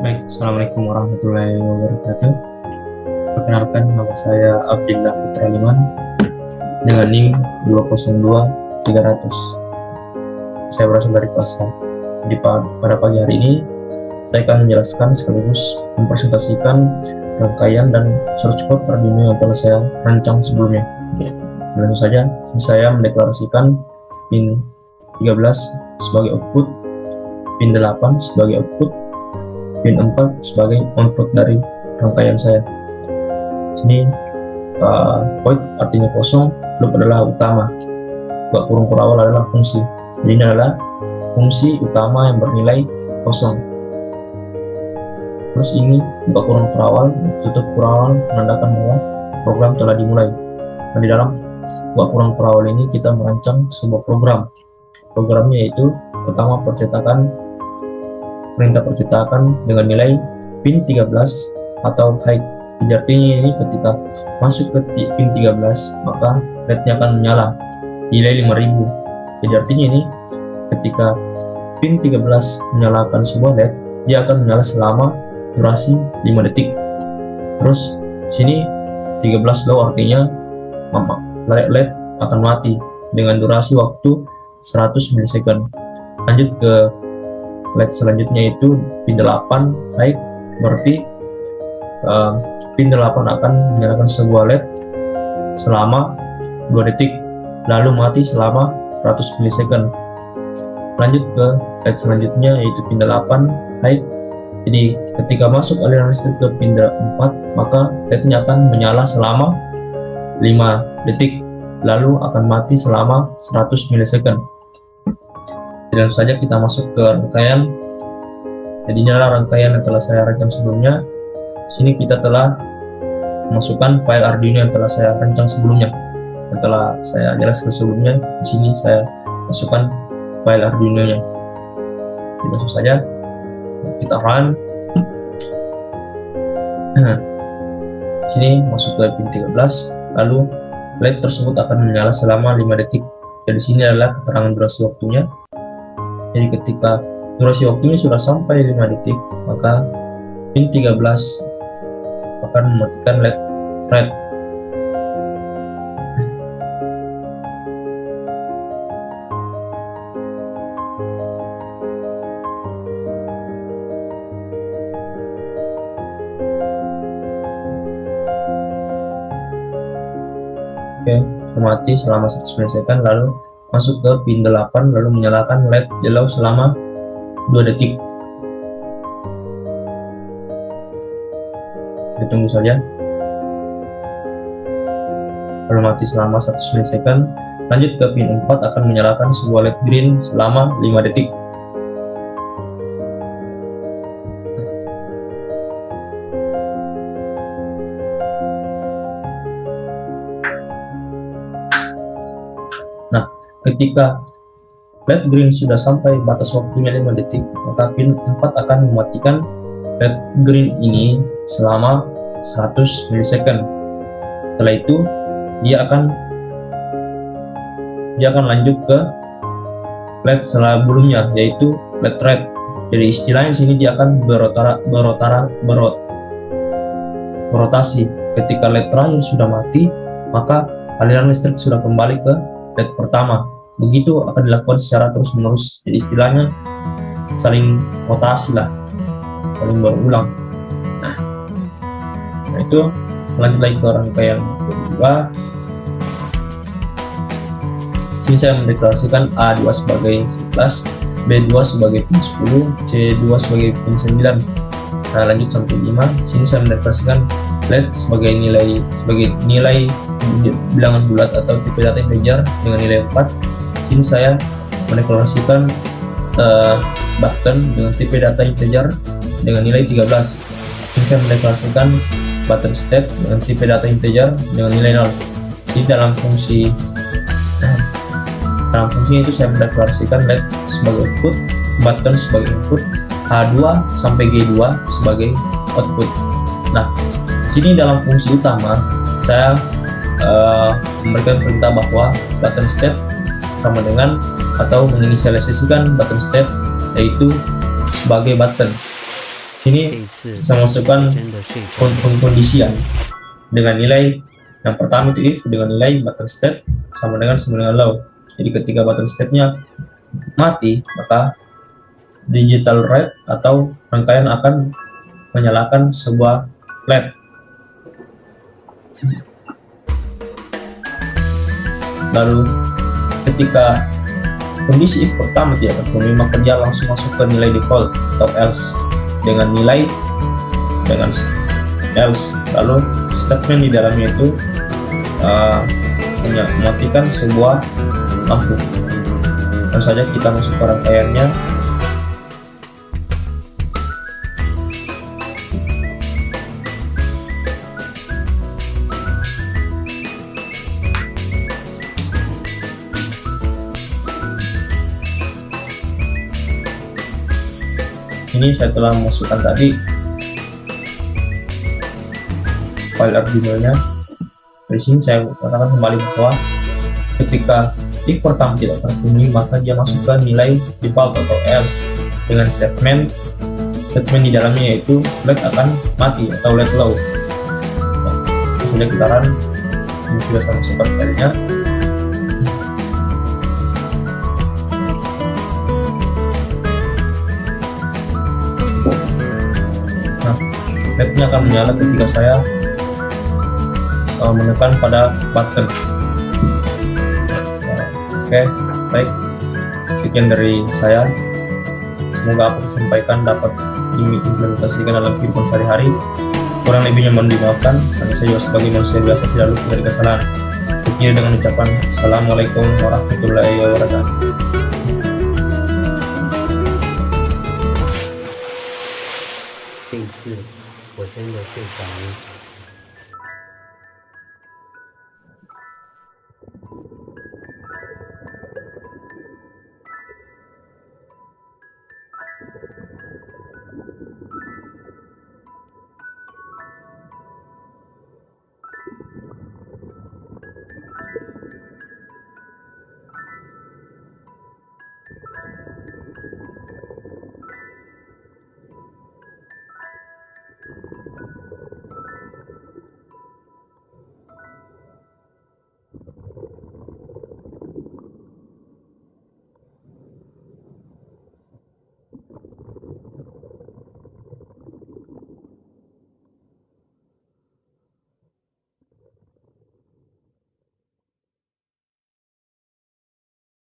Baik, Assalamualaikum warahmatullahi wabarakatuh. Perkenalkan, nama saya Abdillah Putra Liman dengan NIM 202300. Saya berasal dari kelas A. Pada pagi hari ini, saya akan menjelaskan sekaligus mempresentasikan rangkaian dan source code Arduino yang telah saya rancang sebelumnya. Langsung saja, saya mendeklarasikan pin 13 sebagai output, pin 8 sebagai output, pin 4 sebagai output dari rangkaian saya. Sini void artinya kosong, loop adalah utama, buka kurung kurawal adalah fungsi. Jadi ini adalah fungsi utama yang bernilai kosong. Terus ini buka kurung kurawal, tutup kurawal menandakan bahwa program telah dimulai. Nah, di dalam buka kurung kurawal ini kita merancang sebuah program. Programnya yaitu pertama perintah percetakan dengan nilai pin 13 atau high. Jadi artinya ini ketika masuk ke pin 13 maka LED-nya akan menyala nilai 5000. Jadi artinya ini ketika pin 13 menyalakan sebuah LED, dia akan menyala selama durasi 5 detik. Terus sini 13 low artinya LED akan mati dengan durasi waktu 100 milisecond. Lanjut ke LED selanjutnya itu pin 8 high, berarti pin 8 akan menyalakan sebuah LED selama 2 detik lalu mati selama 100 milisecond. Lanjut ke LED selanjutnya yaitu pin 8 high. Jadi ketika masuk aliran listrik ke pin 4 maka LED-nya akan menyala selama 5 detik lalu akan mati selama 100 milisecond. Dan saja kita masuk ke rangkaian. Jadi ini adalah rangkaian yang telah saya rancang sebelumnya. Sini kita telah masukkan file Arduino yang telah saya rancang sebelumnya, yang telah saya jelaskan sebelumnya. Di sini saya masukkan file Arduino-nya. Jadi langsung saja kita run. Sini masuk ke pin 13, lalu LED tersebut akan menyala selama 5 detik. Jadi sini adalah keterangan durasi waktunya. Jadi ketika durasi waktunya sudah sampai 5 detik, maka pin 13 akan mematikan LED red. Oke, mati selama 100 milisecond, lalu masuk ke pin 8 lalu menyalakan LED yellow selama 2 detik. Ditunggu saja lalu mati selama 100 milisecond. Lanjut ke pin 4 akan menyalakan sebuah LED green selama 5 detik. Nah, ketika LED green sudah sampai batas waktunya 5 detik, maka pin 4 akan mematikan LED green ini selama 100 milisecond. Setelah itu dia akan lanjut ke LED sebelumnya yaitu LED red. Jadi istilahnya sini dia akan berotasi. Ketika LED terakhir sudah mati, maka aliran listrik sudah kembali ke LED pertama. Begitu akan dilakukan secara terus menerus. Jadi istilahnya saling rotasi lah, saling berulang. Nah itu lanjut lagi ke rangkaian kedua. Sini saya mendeklarasikan A2 sebagai 11, B2 sebagai pin 10, C2 sebagai pin 9. Nah lanjut sampai 5. Sini saya mendeklarasikan LED sebagai nilai bilangan bulat atau tipe data integer dengan nilai 4. Sini saya mendeklarasikan button dengan tipe data integer dengan nilai 13. Sini saya mendeklarasikan button step dengan tipe data integer dengan nilai 0. Jadi dalam fungsi itu saya mendeklarasikan LED sebagai output, button sebagai input, H2 sampai G2 sebagai output. Nah, sini dalam fungsi utama saya memberikan perintah bahwa button step sama dengan atau menginisialisasikan button step yaitu sebagai button. Sini saya masukkan kondisian dengan nilai yang pertama itu if dengan nilai button state sama dengan low. Jadi ketika button state-nya mati, maka digital write atau rangkaian akan menyalakan sebuah LED. Lalu ketika kondisi if pertama tidak terpenuhi, maka dia langsung masuk ke nilai default atau else dengan nilai else. Lalu statement di dalamnya itu mematikan sebuah lampu. Langsung saja kita masuk ke rangkaiannya. Ini saya telah memasukkan tadi file Arduino-nya. Di sini saya katakan kembali bahwa ketika if pertama tidak terpenuhi, maka dia masuk ke nilai default atau else dengan statement di dalamnya, yaitu LED akan mati atau LED low. Ini sudah kita run. Ini sudah saya masukkan filenya. LED-nya akan menyala ketika saya menekan pada button. Oke, baik. Sekian dari saya. Semoga apa yang saya sampaikan dapat diimplementasikan dalam kehidupan sehari-hari. Kurang lebihnya mohon dimaafkan, karena saya juga sebagai manusia biasa tidak luput dari kesalahan. Sekian dengan ucapan Assalamualaikum warahmatullahi wabarakatuh. 这次我真的睡着了。